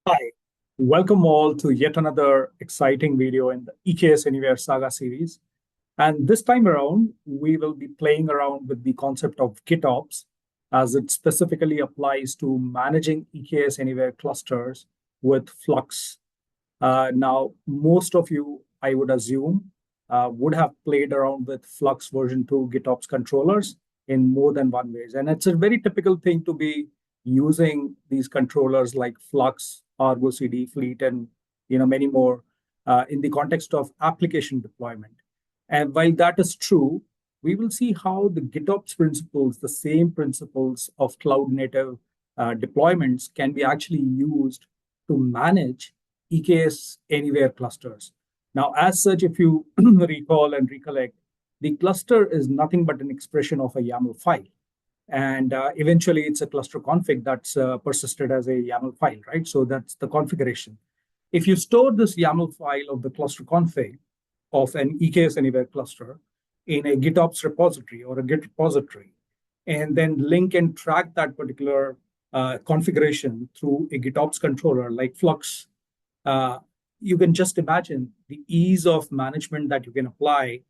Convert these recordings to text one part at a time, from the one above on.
Hi, welcome all to yet another exciting video in the EKS Anywhere Saga series. And this time around, we will be playing around with the concept of GitOps as it specifically applies to managing EKS Anywhere clusters with Flux. Now, most of you, I would assume, would have played around with Flux version 2 GitOps controllers in more than one ways. And it's a very typical thing to be using these controllers like Flux, Argo CD, Fleet, and many more in the context of application deployment. And while that is true, we will see how the GitOps principles, the same principles of cloud native deployments, can be actually used to manage EKS anywhere clusters. Now, as such, if you recall and recollect, the cluster is nothing but an expression of a YAML file. And eventually, it's a cluster config that's persisted as a YAML file, right? So that's the configuration. If you store this YAML file of the cluster config of an EKS anywhere cluster in a GitOps repository or a Git repository, and then link and track that particular configuration through a GitOps controller like Flux, uh, you can just imagine the ease of management that you can apply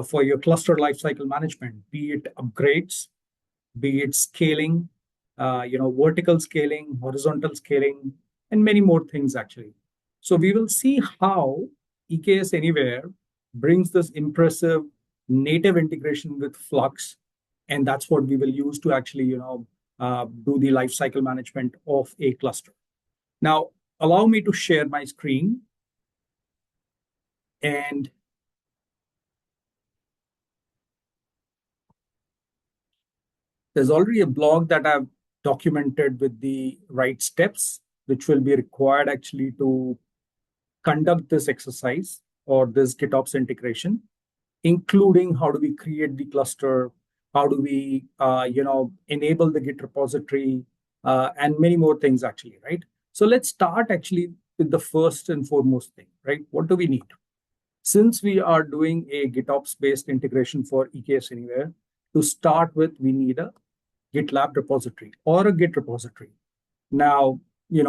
for your cluster lifecycle management, be it upgrades, be it scaling, vertical scaling, horizontal scaling, and many more things actually. So we will see how EKS Anywhere brings this impressive native integration with Flux, and that's what we will use to actually, do the lifecycle management of a cluster. Now, allow me to share my screen, and there's already a blog that I've documented with the right steps, which will be required actually to conduct this exercise or this GitOps integration, including how do we create the cluster, how do we, enable the Git repository, and many more things actually, right? So let's start actually with the first and foremost thing, right? What do we need? Since we are doing a GitOps-based integration for EKS Anywhere, to start with, we need a GitLab repository or a Git repository. Now,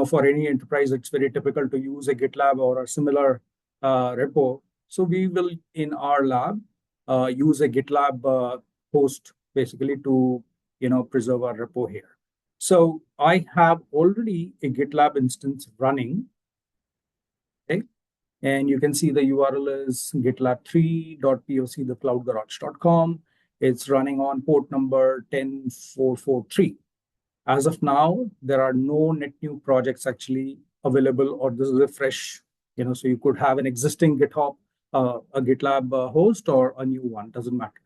for any enterprise, it's very typical to use a GitLab or a similar repo. So we will, in our lab, use a GitLab host basically to, preserve our repo here. So I have already a GitLab instance running. Okay. And you can see the URL is gitlab3.poc.thecloudgarage.com. It's running on port number 10443. As of now, there are no net new projects actually available, or this is a fresh, so you could have an existing GitHub, a GitLab host, or a new one, doesn't matter.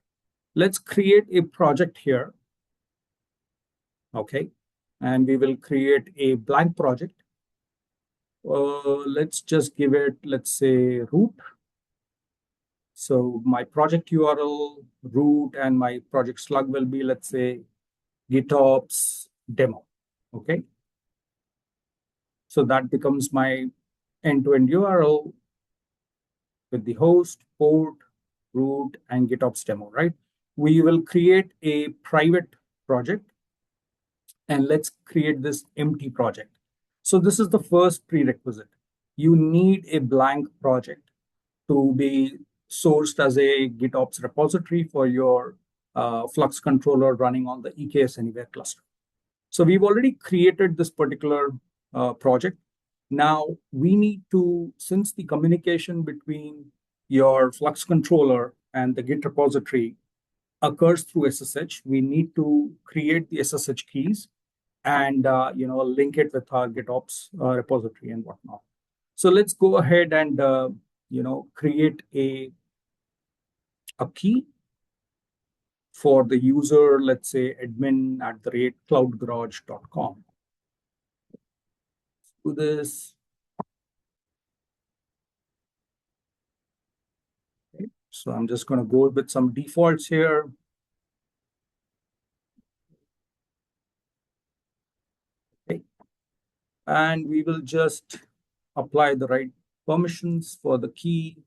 Let's create a project here, okay? And we will create a blank project. Let's just give it, let's say, root. So my project URL, root, and my project slug will be, let's say, GitOps demo, okay? So that becomes my end-to-end URL with the host, port, root, and GitOps demo, right? We will create a private project, and let's create this empty project. So this is the first prerequisite. You need a blank project to be sourced as a GitOps repository for your Flux controller running on the EKS Anywhere cluster. So we've already created this particular project. Now we need to, since the communication between your Flux controller and the Git repository occurs through SSH, we need to create the SSH keys and link it with our GitOps repository and whatnot. So let's go ahead and create a key for the user, let's say admin@cloudgarage.com. Do this. Okay. So I'm just going to go with some defaults here. Okay. And we will just apply the right permissions for the key.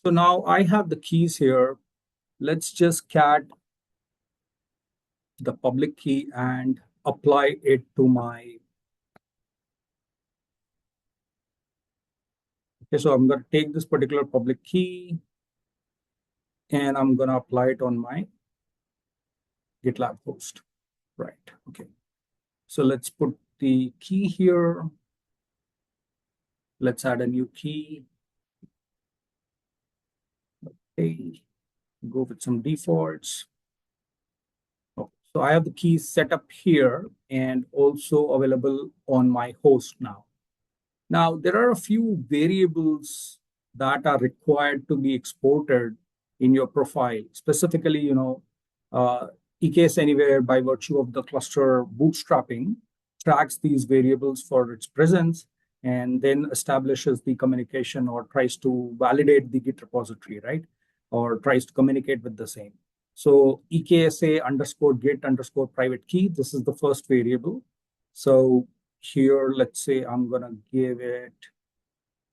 So now I have the keys here let's just cat the public key and apply it to my. Okay, so I'm going to take this particular public key and I'm going to apply it on my GitLab host. Right. Okay. So let's put the key here. Let's add a new key. Okay. Go with some defaults. Okay. So I have the keys set up here and also available on my host now. Now, there are a few variables that are required to be exported in your profile. Specifically, uh, EKS Anywhere, by virtue of the cluster bootstrapping, tracks these variables for its presence and then establishes the communication or tries to validate the Git repository, right? Or tries to communicate with the same. So EKSA underscore Git underscore private key, this is the first variable. So here, let's say I'm going to give it,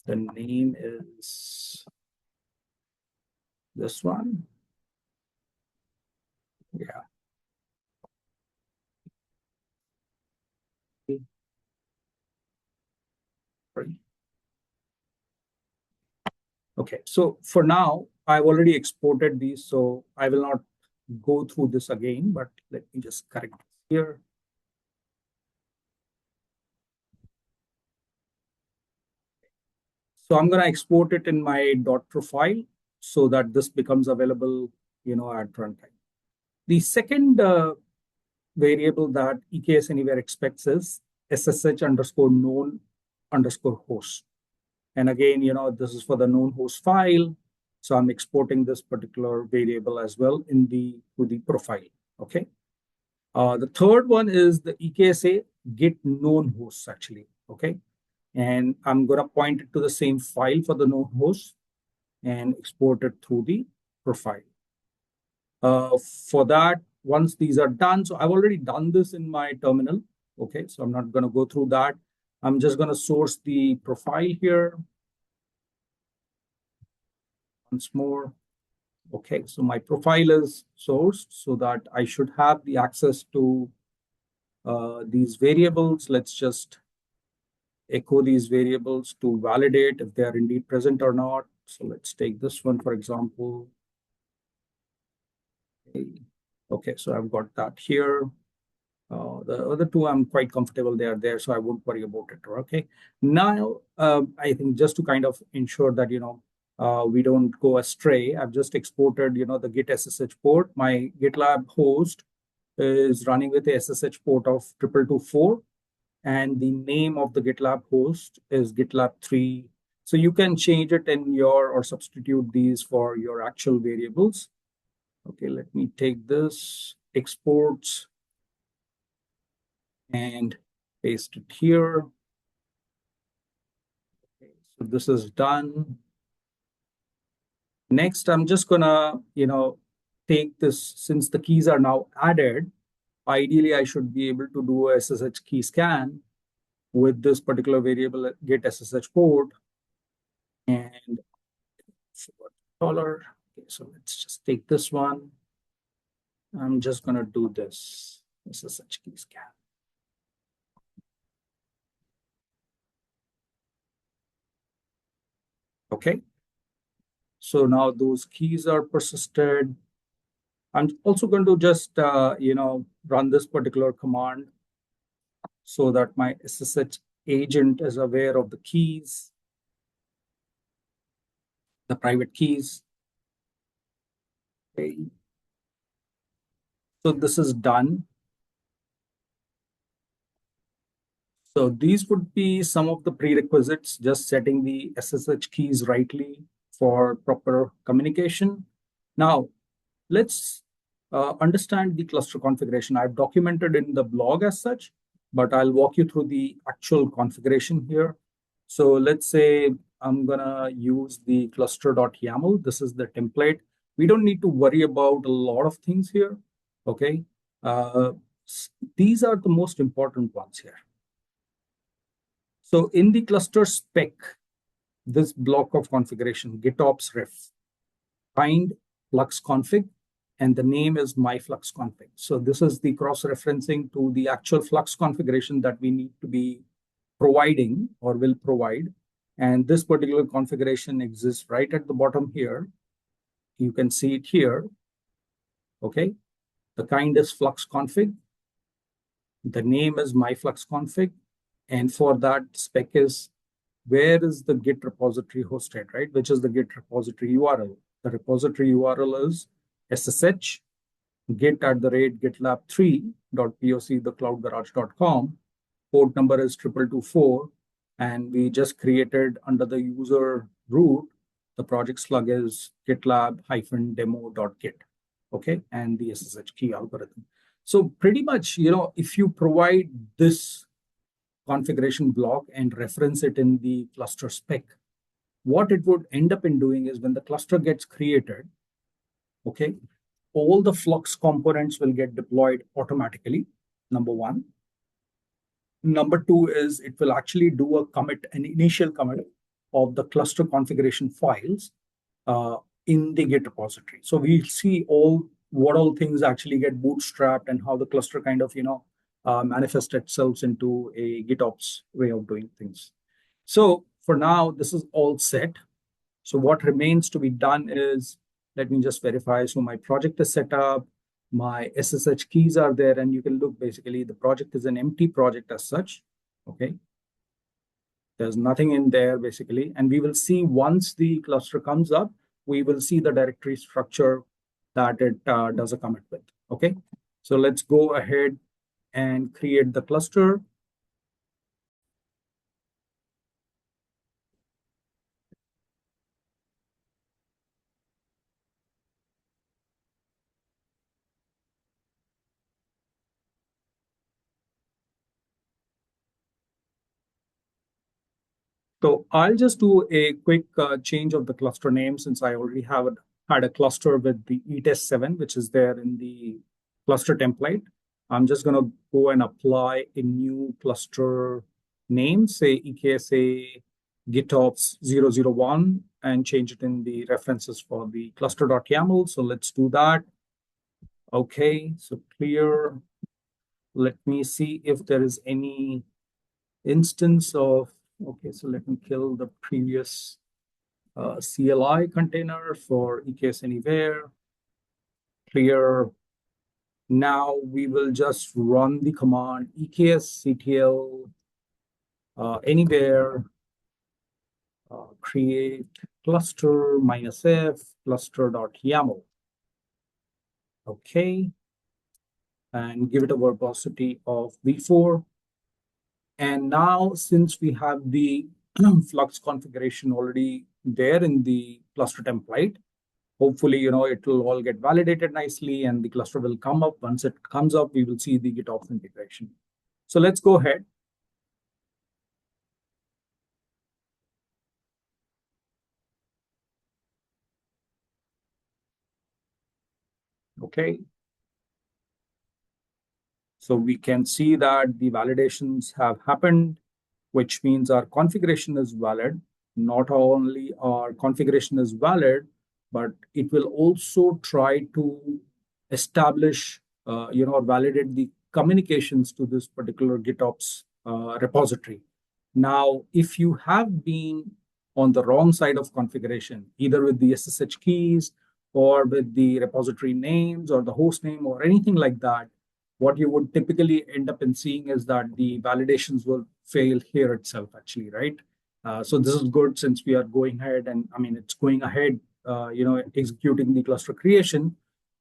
the name is this one. Yeah. Okay, so for now, I've already exported these, so I will not go through this again, but let me just correct this here. So I'm going to export it in my .profile so that this becomes available, at runtime. The second variable that EKS Anywhere expects is SSH underscore known underscore host. And again, this is for the known host file. So I'm exporting this particular variable as well to the profile. Okay. The third one is the EKSA get known hosts actually. Okay. And I'm going to point it to the same file for the known host and export it through the profile. For that, once these are done, so I've already done this in my terminal. Okay, so I'm not going to go through that. I'm just going to source the profile here. Once more. Okay, so my profile is sourced so that I should have the access to these variables. Let's just echo these variables to validate if they are indeed present or not. So let's take this one, for example. Okay, so I've got that here. The other two, I'm quite comfortable they are there, so I won't worry about it. Okay. Now, I think just to kind of ensure that, we don't go astray, I've just exported, the Git SSH port. My GitLab host is running with a SSH port of 2224, and the name of the GitLab host is GitLab 3. So you can change it or substitute these for your actual variables. Okay, let me take this, exports, and paste it here. Okay, so this is done. Next, I'm just gonna, take this, since the keys are now added, ideally I should be able to do a SSH key scan with this particular variable get SSH port and $. Okay, so let's just take this one. I'm just gonna do this SSH key scan. Okay. So now those keys are persisted. I'm also going to just, run this particular command so that my SSH agent is aware of the keys, the private keys. Okay. So this is done. So these would be some of the prerequisites, just setting the SSH keys rightly for proper communication. Now, let's understand the cluster configuration. I've documented in the blog as such, but I'll walk you through the actual configuration here. So let's say I'm going to use the cluster.yaml. This is the template. We don't need to worry about a lot of things here. Okay. These are the most important ones here. So in the cluster spec, this block of configuration, GitOps ref, find Flux config. and the name is my Flux config. So this is the cross-referencing to the actual Flux configuration that we need to be providing or will provide. And this particular configuration exists right at the bottom here. You can see it here. Okay. The kind is Flux config. The name is my Flux config. And for that spec is where is the Git repository hosted, right? Which is the Git repository URL. The repository URL is ssh git@gitlab3.poc.thecloudgarage.com. Port number is 2224. And we just created under the user root, the project slug is gitlab-demo.git. Okay, and the SSH key algorithm. So pretty much, if you provide this configuration block and reference it in the cluster spec, what it would end up in doing is when the cluster gets created, okay, all the Flux components will get deployed automatically, number one. Number two is it will actually do a commit, an initial commit of the cluster configuration files in the Git repository. So we'll see what all things actually get bootstrapped and how the cluster kind of, manifests itself into a GitOps way of doing things. So for now, this is all set. So what remains to be done is, let me just verify. So my project is set up, my SSH keys are there, and you can look, basically the project is an empty project as such, okay? There's nothing in there basically. And we will see once the cluster comes up, we will see the directory structure that it does a commit with, okay? So let's go ahead and create the cluster. So I'll just do a quick change of the cluster name since I already had a cluster with the ETS7, which is there in the cluster template. I'm just going to go and apply a new cluster name, say EKS GitOps 001, and change it in the references for the cluster.yaml. So let's do that. Okay, so clear. Let me see if there is any instance of, okay, so let me kill the previous CLI container for EKS Anywhere. Clear. Now we will just run the command EKS CTL anywhere create cluster -f cluster.yaml. Okay. And give it a verbosity of v4. And now, since we have the Flux configuration already there in the cluster template, hopefully, it will all get validated nicely and the cluster will come up. Once it comes up, we will see the GitOps integration. So let's go ahead. Okay. So we can see that the validations have happened, which means our configuration is valid. Not only our configuration is valid, but it will also try to establish, or validate the communications to this particular GitOps repository. Now, if you have been on the wrong side of configuration, either with the SSH keys or with the repository names or the host name or anything like that, what you would typically end up in seeing is that the validations will fail here itself, actually, right? So this is good since we are going ahead and, it's going ahead, executing the cluster creation,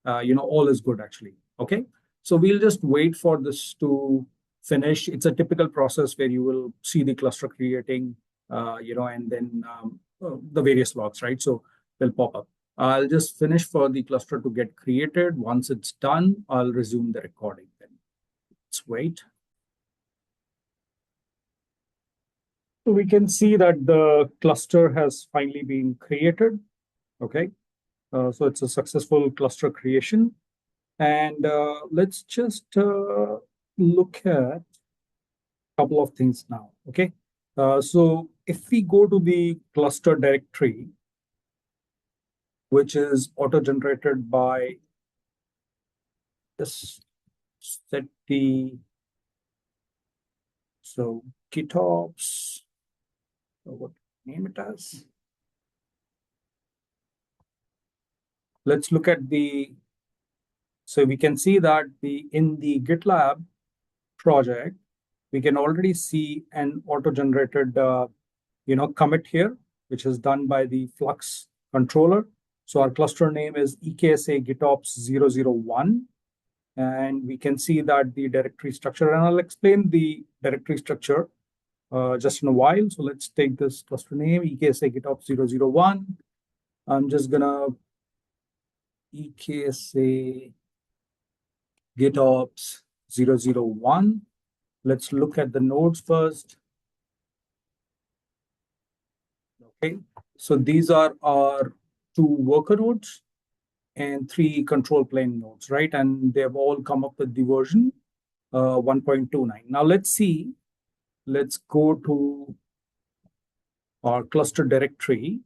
all is good, actually, okay? So we'll just wait for this to finish. It's a typical process where you will see the cluster creating, and then the various logs, right? So they'll pop up. I'll just finish for the cluster to get created. Once it's done, I'll resume the recording then. Let's wait. So we can see that the cluster has finally been created. Okay. So it's a successful cluster creation. And let's just look at a couple of things now. Okay. So if we go to the cluster directory, which is auto-generated by just set the, so GitOps, what name it as? Let's look at the, so we can see that in the GitLab project, we can already see an auto-generated commit here, which is done by the Flux controller. So our cluster name is EKSA GitOps 001. And we can see that the directory structure, and I'll explain the directory structure just in a while. So let's take this cluster name, EKSA GitOps 001. I'm just gonna EKSA GitOps 001. Let's look at the nodes first. Okay, so these are our 2 worker nodes and 3 control plane nodes, right? And they have all come up with the version 1.29. Now let's see, let's go to our cluster directory.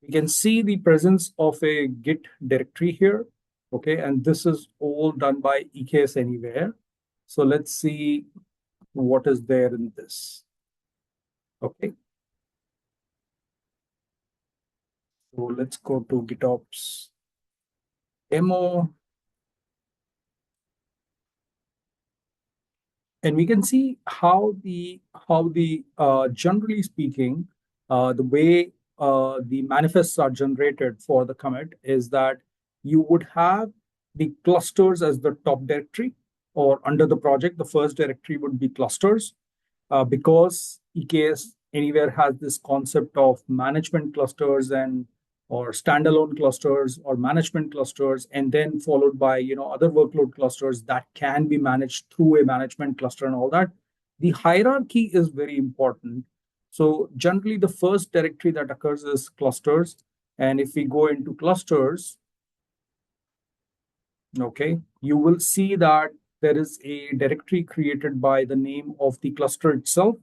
We can see the presence of a Git directory here, okay? And this is all done by EKS Anywhere. So let's see what is there in this, okay? So let's go to GitOps demo. And we can see how the generally speaking, the way the manifests are generated for the commit is that you would have the clusters as the top directory, or under the project, the first directory would be clusters, because EKS Anywhere has this concept of management clusters and or standalone clusters or management clusters, and then followed by other workload clusters that can be managed through a management cluster and all that. The hierarchy is very important. So generally, the first directory that occurs is clusters. And if we go into clusters, okay, you will see that there is a directory created by the name of the cluster itself.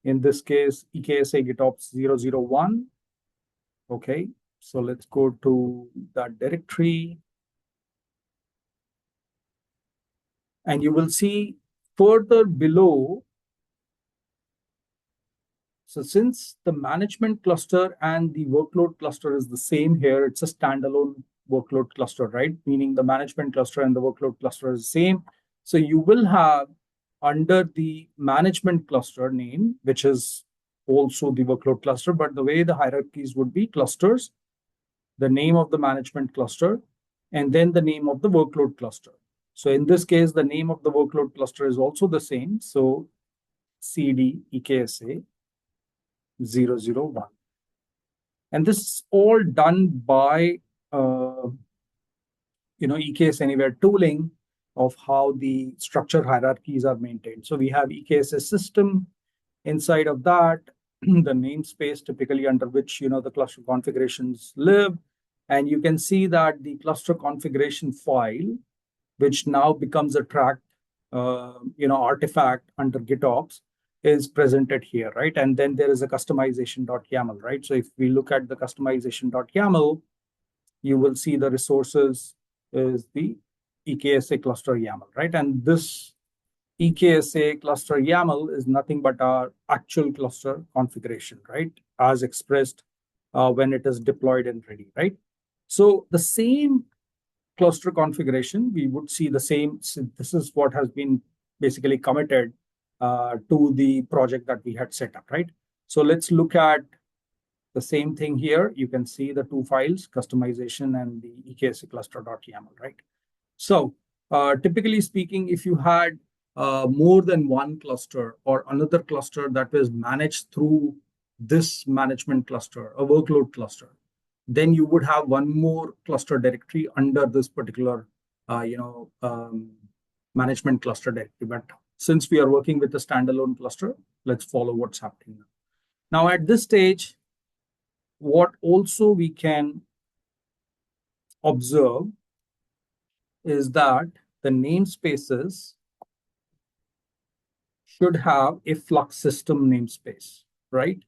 In this case, EKSA GitOps 001. Okay, so let's go to that directory. And you will see further below. So since the management cluster and the workload cluster is the same here, it's a standalone workload cluster, right? Meaning the management cluster and the workload cluster is the same. So you will have under the management cluster name, which is also the workload cluster, but the way the hierarchies would be clusters, the name of the management cluster, and then the name of the workload cluster. So in this case, the name of the workload cluster is also the same. So CD EKSA 001. And this is all done by EKS Anywhere tooling of how the structure hierarchies are maintained. So we have EKS system. Inside of that, the namespace typically under which the cluster configurations live. And you can see that the cluster configuration file, which now becomes a tracked artifact under GitOps, is presented here, right? And then there is a customization.yaml, right? So if we look at the customization.yaml, you will see the resources is the EKSA cluster YAML, right? And this EKSA cluster YAML is nothing but our actual cluster configuration, right? As expressed when it is deployed and ready, right? So the same cluster configuration, we would see the same. So this is what has been basically committed to the project that we had set up, right? So let's look at the same thing here. You can see the 2 files, customization and the EKSA cluster.yaml, right? So typically speaking, if you had more than one cluster or another cluster that was managed through this management cluster, a workload cluster, then you would have one more cluster directory under this particular, management cluster directory. But since we are working with a standalone cluster, let's follow what's happening now. Now at this stage, what also we can observe is that the namespaces should have a Flux system namespace, right?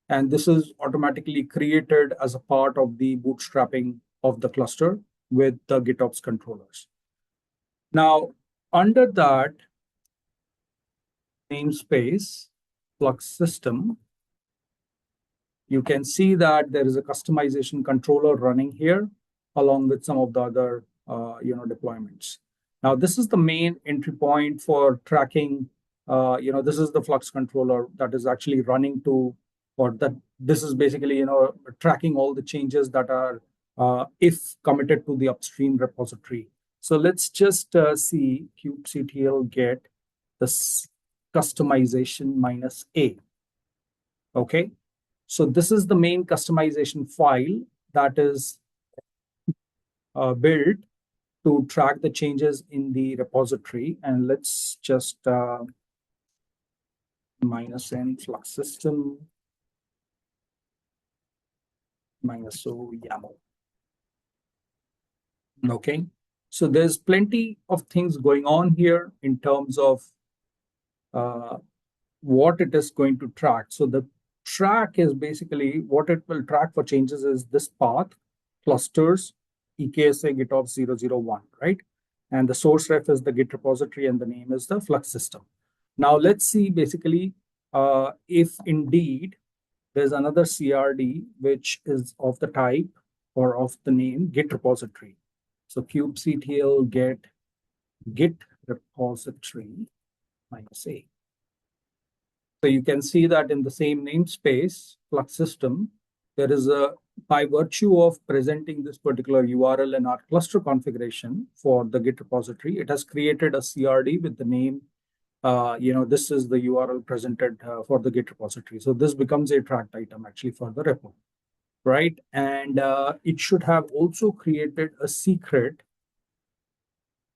And this is automatically created as a part of the bootstrapping of the cluster with the GitOps controllers. Now, under that namespace, Flux system, you can see that there is a customization controller running here along with some of the other deployments. Now, this is the main entry point for tracking. This is the Flux controller that is actually running to, or that this is basically tracking all the changes that are if committed to the upstream repository. So let's just see kubectl get this customization -a. Okay, so this is the main customization file that is built to track the changes in the repository. And let's just -n flux system -o YAML. Okay, so there's plenty of things going on here in terms of what it is going to track. So the track is basically what it will track for changes is this path, clusters, EKS GitOps 001, right? And the source ref is the Git repository and the name is the Flux system. Now let's see basically if indeed there's another CRD which is of the type or of the name Git repository. So kubectl get Git repository -a. So you can see that in the same namespace, Flux system, there is a, by virtue of presenting this particular URL in our cluster configuration for the Git repository, it has created a CRD with the name, this is the URL presented for the Git repository. So this becomes a tracked item actually for the repo, right? And it should have also created a secret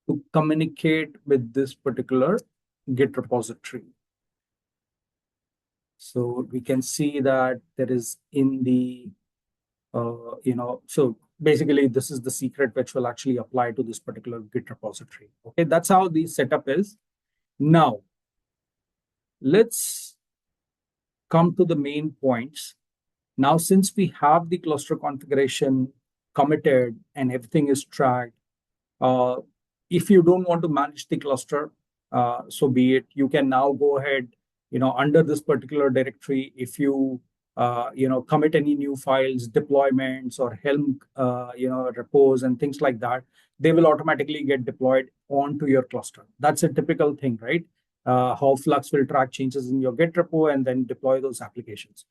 to communicate with this particular Git repository. So we can see that there is in the, so basically this is the secret which will actually apply to this particular Git repository. Okay, that's how the setup is. Now, let's come to the main points. Now, since we have the cluster configuration committed and everything is tracked, if you don't want to manage the cluster, so be it, you can now go ahead, under this particular directory, if you, commit any new files, deployments, or Helm, repos and things like that, they will automatically get deployed onto your cluster. That's a typical thing, right? How Flux will track changes in your Git repo and then deploy those applications.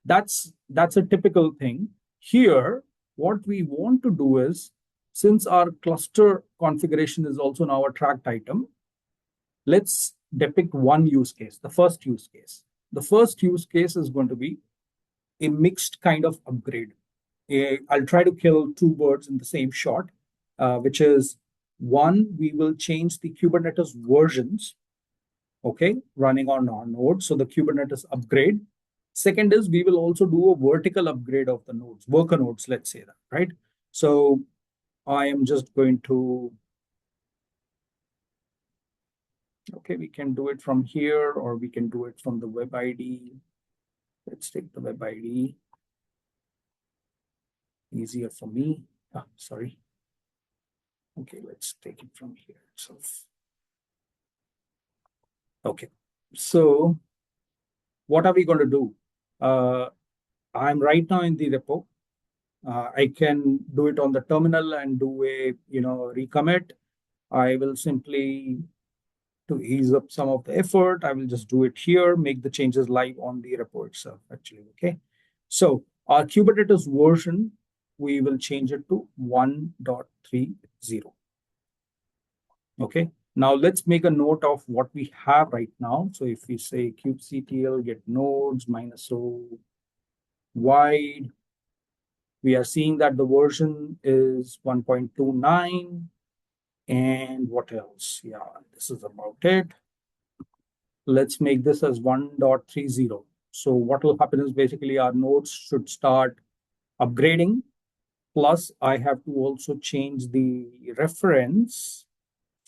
That's a typical thing. Here, what we want to do is, since our cluster configuration is also now a tracked item, let's depict one use case, the first use case. The first use case is going to be a mixed kind of upgrade. I'll try to kill two birds in the same shot, which is one, we will change the Kubernetes versions, okay, running on our node. So the Kubernetes upgrade. Second is we will also do a vertical upgrade of the nodes, worker nodes, let's say that, right? So I am just going to, okay, we can do it from here or we can do it from the web ID. Let's take the web ID. Easier for me. Sorry. Okay, let's take it from here itself. Okay, so what are we going to do? I'm right now in the repo. I can do it on the terminal and do a recommit. I will simply, to ease up some of the effort, I will just do it here, make the changes live on the repo itself, actually. Okay, so our Kubernetes version, we will change it to 1.30. Okay, now let's make a note of what we have right now. So if we say kubectl get nodes -o wide, we are seeing that the version is 1.29. And what else? Yeah, this is about it. Let's make this as 1.30. So what will happen is basically our nodes should start upgrading. Plus, I have to also change the reference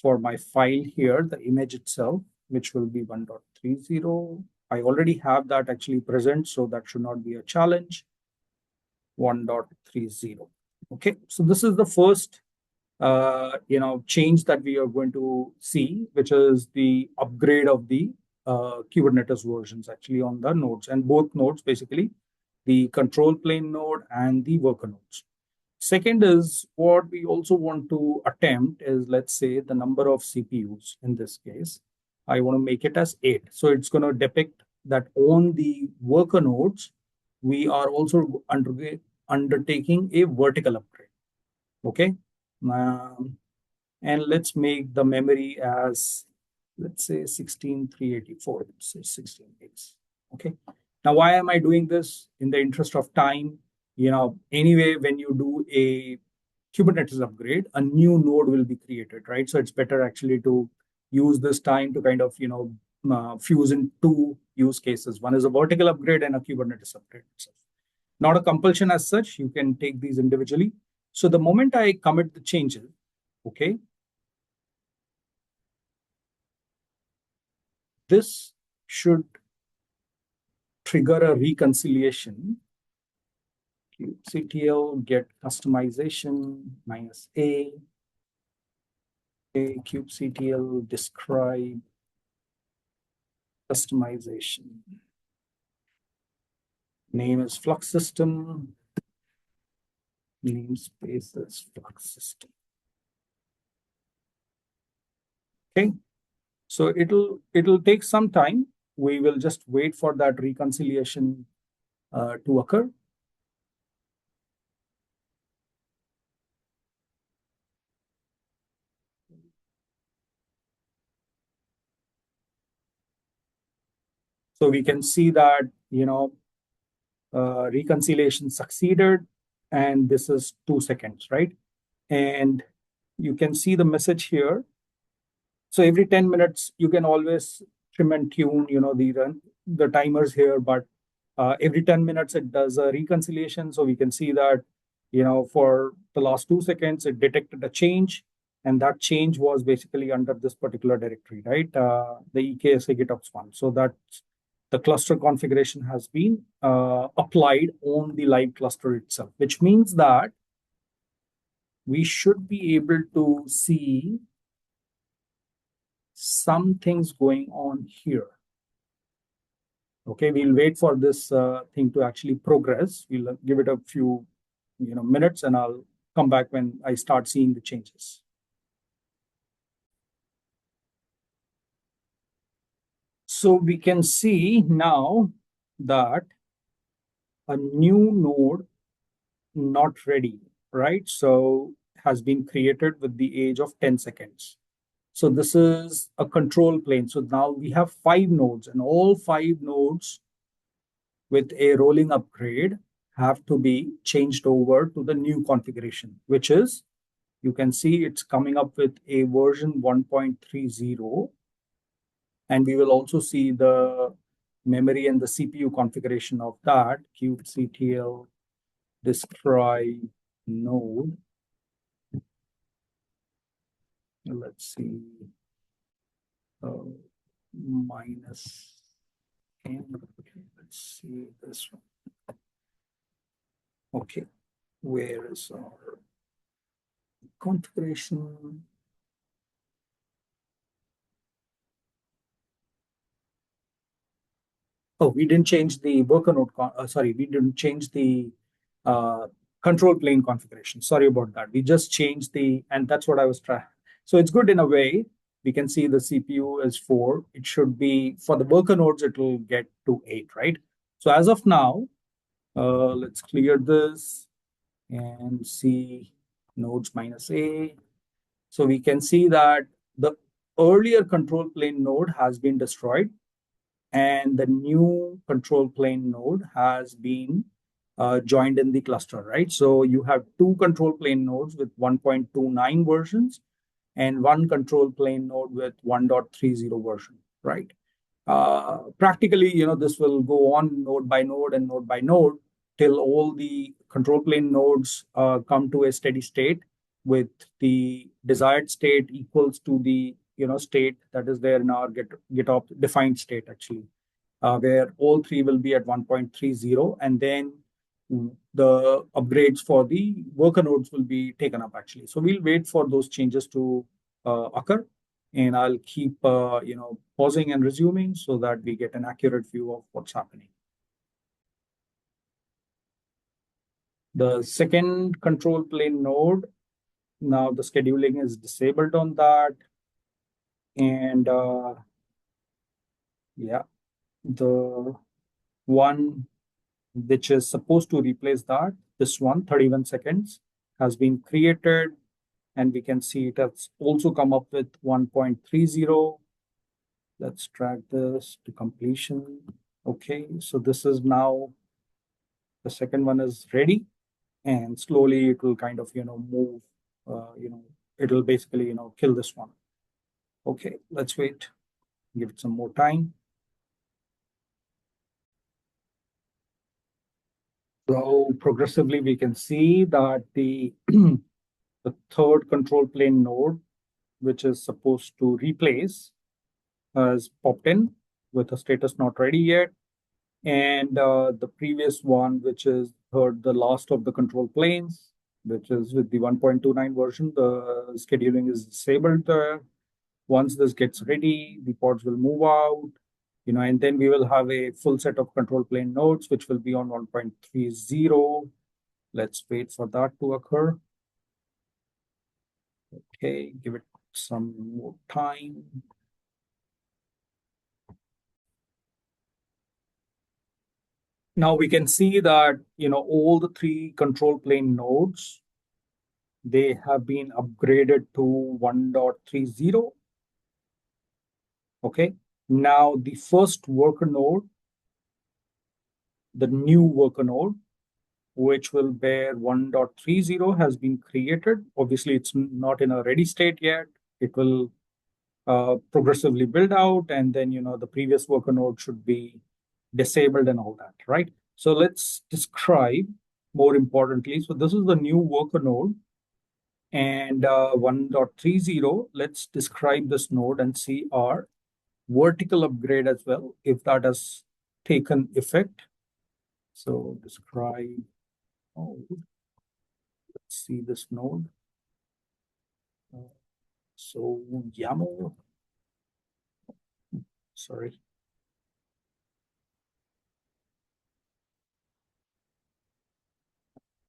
for my file here, the image itself, which will be 1.30. I already have that actually present, so that should not be a challenge. 1.30. Okay, so this is the first change that we are going to see, which is the upgrade of the Kubernetes versions actually on the nodes, and both nodes basically, the control plane node and the worker nodes. Second is what we also want to attempt is, let's say, the number of CPUs in this case. I want to make it as 8. So it's going to depict that on the worker nodes, we are also undertaking a vertical upgrade. Okay. And let's make the memory as, let's say, 16,384. Let's say 16 gigs. Okay. Now, why am I doing this? In the interest of time, anyway, when you do a Kubernetes upgrade, a new node will be created, right? So it's better actually to use this time to kind of, fuse in two use cases. One is a vertical upgrade and a Kubernetes upgrade itself. Not a compulsion as such. You can take these individually. So the moment I commit the changes, okay, this should trigger a reconciliation. kubectl get customization -a, kubectl describe customization. Name is Flux system. Namespace is Flux system. Okay. So it'll take some time. We will just wait for that reconciliation to occur. So we can see that, reconciliation succeeded, and this is 2 seconds, right? And you can see the message here. So every 10 minutes, you can always trim and tune, the timers here, but every 10 minutes, it does a reconciliation. So we can see that, for the last 2 seconds, it detected a change, and that change was basically under this particular directory, right? The EKS GitOps one. So that's the cluster configuration has been applied on the live cluster itself, which means that we should be able to see some things going on here. Okay, we'll wait for this thing to actually progress. We'll give it a few minutes, and I'll come back when I start seeing the changes. So we can see now that a new node not ready, right? So has been created with the age of 10 seconds. So this is a control plane. So now we have 5 nodes, and all 5 nodes with a rolling upgrade have to be changed over to the new configuration, which is, you can see it's coming up with a version 1.30. And we will also see the memory and the CPU configuration of that. kubectl describe node. Let's see. Minus n. Let's see this one. Okay, where is our configuration? Oh, we didn't change the worker node. We didn't change the control plane configuration. Sorry about that. We just changed and that's what I was trying. So it's good in a way. We can see the CPU is 4. It should be, for the worker nodes, it will get to 8, right? So as of now, let's clear this and see nodes -a. So we can see that the earlier control plane node has been destroyed, and the new control plane node has been joined in the cluster, right? So you have 2 control plane nodes with 1.29 versions and 1 control plane node with 1.30 version, right? Practically, this will go on node by node and node by node till all the control plane nodes come to a steady state with the desired state equals to the state that is there in our GitOps defined state, actually, where all 3 will be at 1.30, and then the upgrades for the worker nodes will be taken up actually. So we'll wait for those changes to occur, and I'll keep pausing and resuming so that we get an accurate view of what's happening. The second control plane node, now the scheduling is disabled on that, and yeah, the one which is supposed to replace that, this one, 31 seconds, has been created, and we can see it has also come up with 1.30. Let's drag this to completion. Okay, so this is now, the second one is ready, and slowly it will kind of, move, it'll basically, kill this one. Okay, let's wait, give it some more time. So progressively, we can see that the the third control plane node, which is supposed to replace, has popped in with a status not ready yet. And the previous one, which is the last of the control planes, which is with the 1.29 version, the scheduling is disabled there. Once this gets ready, the pods will move out, and then we will have a full set of control plane nodes, which will be on 1.30. Let's wait for that to occur. Okay, give it some more time. Now we can see that, all the three control plane nodes, they have been upgraded to 1.30. Okay. Now the first worker node, the new worker node, which will bear 1.30, has been created. Obviously, it's not in a ready state yet. It will progressively build out, and then, the previous worker node should be disabled and all that, right? So let's describe more importantly. So this is the new worker node, and 1.30. Let's describe this node and see our vertical upgrade as well, if that has taken effect. So describe node. Let's see this node. So YAML, sorry.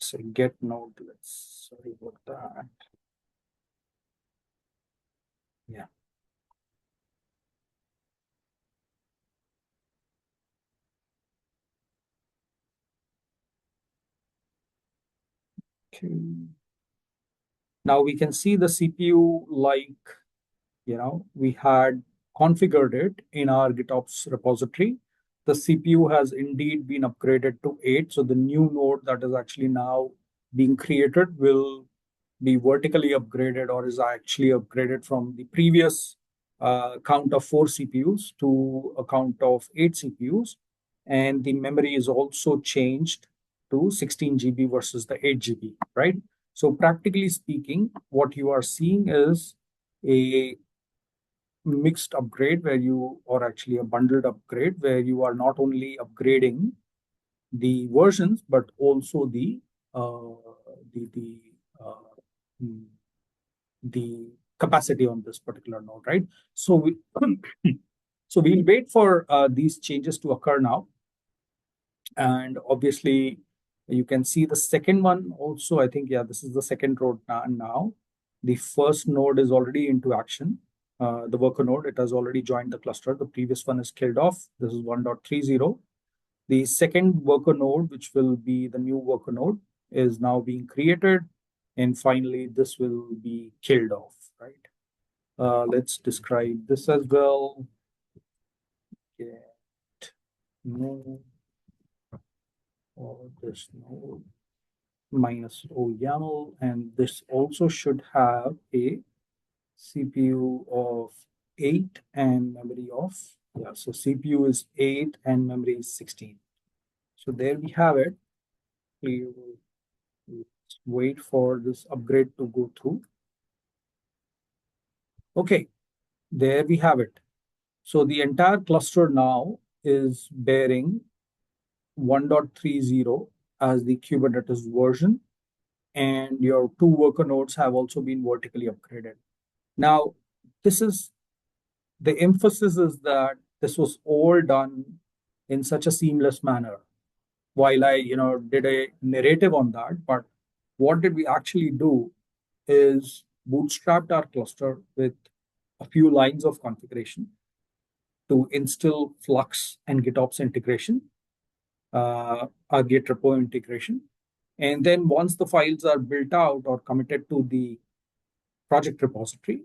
So get node, sorry about that. Yeah. Okay. Now we can see the CPU like, we had configured it in our GitOps repository. The CPU has indeed been upgraded to 8. So the new node that is actually now being created will be vertically upgraded, or is actually upgraded from the previous count of 4 CPUs to a count of 8 CPUs. And the memory is also changed to 16 GB versus the 8 GB, right? So practically speaking, what you are seeing is a mixed upgrade or actually a bundled upgrade, where you are not only upgrading the versions, but also the the capacity on this particular node, right? So we'll wait for these changes to occur now. And obviously, you can see the second one also. I think, yeah, this is the second node now. The first node is already into action. The worker node, it has already joined the cluster. The previous one is killed off. This is 1.30. The second worker node, which will be the new worker node, is now being created. And finally, this will be killed off, right? Let's describe this as well. Get node, or this node minus O YAML, and this also should have a CPU of 8 and memory of, yeah, so CPU is 8 and memory is 16. So there we have it. We will wait for this upgrade to go through. Okay, there we have it. So the entire cluster now is bearing 1.30 as the Kubernetes version, and your two worker nodes have also been vertically upgraded. Now, this is the emphasis is that this was all done in such a seamless manner. While I, did a narrative on that, but what did we actually do is bootstrapped our cluster with a few lines of configuration to instill Flux and GitOps integration, our Git repo integration. And then once the files are built out or committed to the project repository,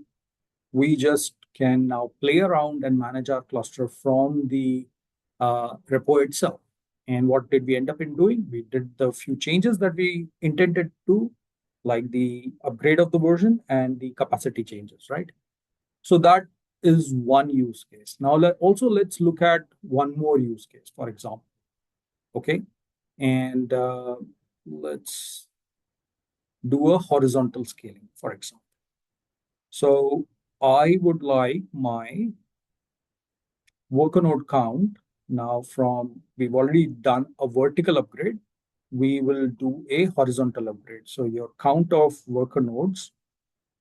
we just can now play around and manage our cluster from the repo itself. And what did we end up in doing? We did the few changes that we intended to, like the upgrade of the version and the capacity changes, right? So that is one use case. Now, let's look at one more use case, for example. Okay. And let's do a horizontal scaling, for example. So I would like my worker node count now from, we've already done a vertical upgrade. We will do a horizontal upgrade. So your count of worker nodes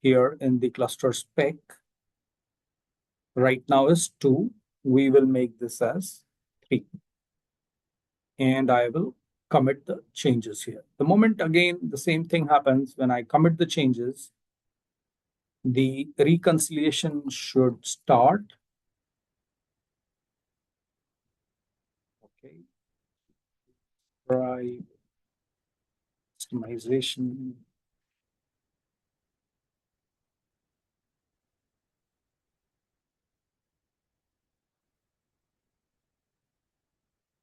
here in the cluster spec right now is 2. We will make this as 3. And I will commit the changes here. The moment, again, the same thing happens when I commit the changes, the reconciliation should start. Okay. Right. Customization.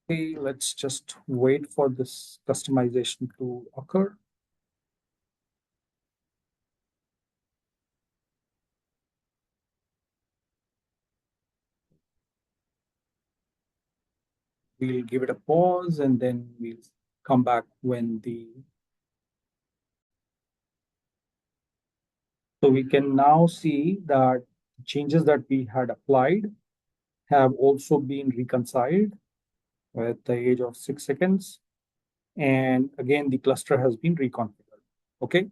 Okay, let's just wait for this customization to occur. We'll give it a pause and then we'll come back when the. So we can now see that changes that we had applied have also been reconciled at the age of 6 seconds. And again, the cluster has been reconfigured. Okay.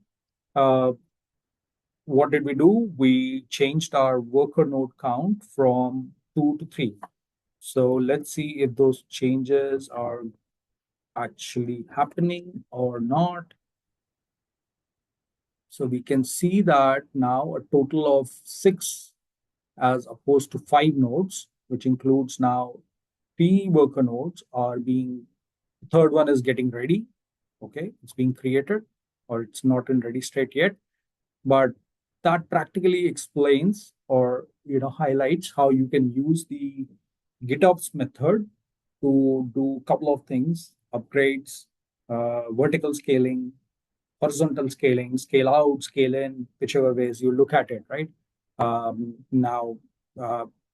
What did we do? We changed our worker node count from 2 to 3. So let's see if those changes are actually happening or not. So we can see that now a total of 6 as opposed to 5 nodes, which includes now 3 worker nodes are being, the third one is getting ready. Okay, it's being created or it's not in ready state yet. But that practically explains or highlights how you can use the GitOps method to do a couple of things: upgrades, vertical scaling, horizontal scaling, scale out, scale in, whichever ways you look at it, right? Now,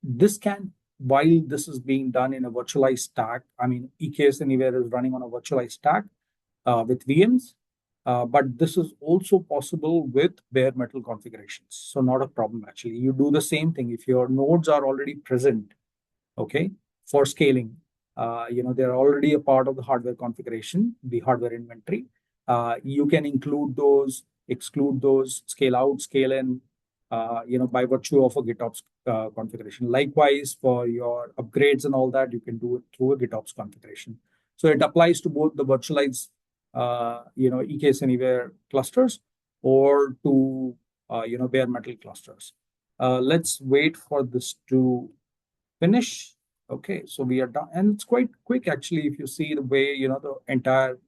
this can, while this is being done in a virtualized stack, I mean, EKS Anywhere is running on a virtualized stack with VMs, but this is also possible with bare metal configurations. So not a problem, actually. You do the same thing. If your nodes are already present, okay, for scaling, they're already a part of the hardware configuration, the hardware inventory. You can include those, exclude those, scale out, scale in, by virtue of a GitOps configuration. Likewise, for your upgrades and all that, you can do it through a GitOps configuration. So it applies to both the virtualized, EKS Anywhere clusters or to, bare metal clusters. Let's wait for this to finish. Okay, so we are done, and it's quite quick actually. If you see the way the entire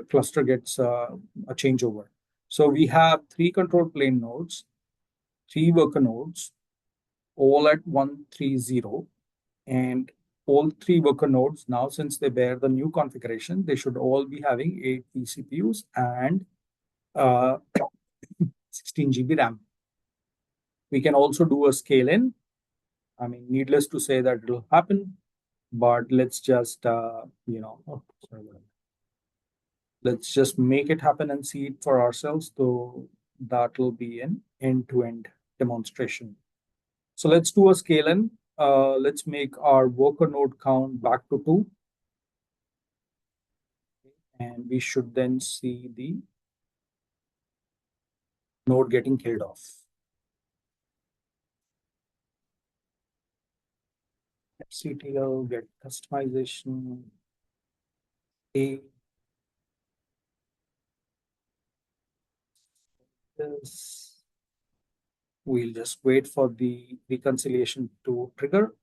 cluster gets a changeover. So we have 3 control plane nodes, 3 worker nodes, all at 130, and all 3 worker nodes now, since they bear the new configuration, they should all be having 8 vCPUs and 16 GB RAM. We can also do a scale in. I mean, needless to say that it'll happen, but let's just, let's just make it happen and see it for ourselves. So that will be an end-to-end demonstration. So let's do a scale in. Let's make our worker node count back to 2. And we should then see the node getting killed off. CTL, get customization, A, this. We'll just wait for the reconciliation to trigger.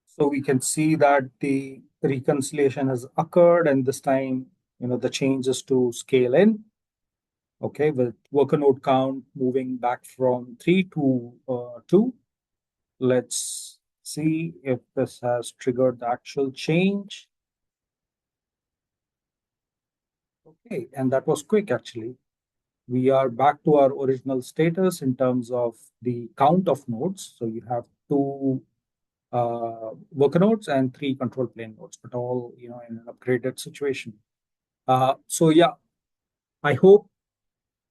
So we can see that the reconciliation has occurred, and this time, the change is to scale in. Okay, with worker node count moving back from 3 to 2. Let's see if this has triggered the actual change. Okay, and that was quick actually. We are back to our original status in terms of the count of nodes. So you have two worker nodes and three control plane nodes, but all in an upgraded situation. So yeah, I hope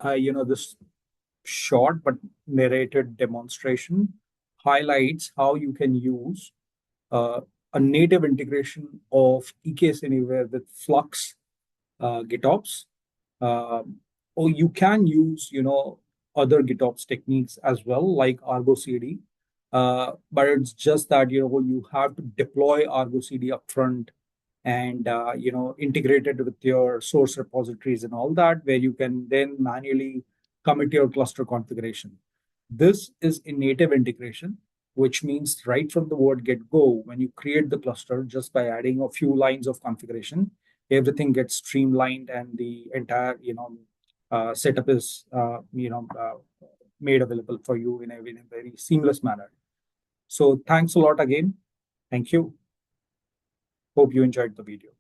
this short but narrated demonstration highlights how you can use uh, a native integration of EKS Anywhere with Flux GitOps. Or you can use, other GitOps techniques as well, like Argo CD. But it's just that, you have to deploy Argo CD upfront and, integrate it with your source repositories and all that, where you can then manually commit your cluster configuration. This is a native integration, which means right from the word get go, when you create the cluster, just by adding a few lines of configuration, everything gets streamlined and the entire setup is made available for you in a very seamless manner. So thanks a lot again. Thank you. Hope you enjoyed the video.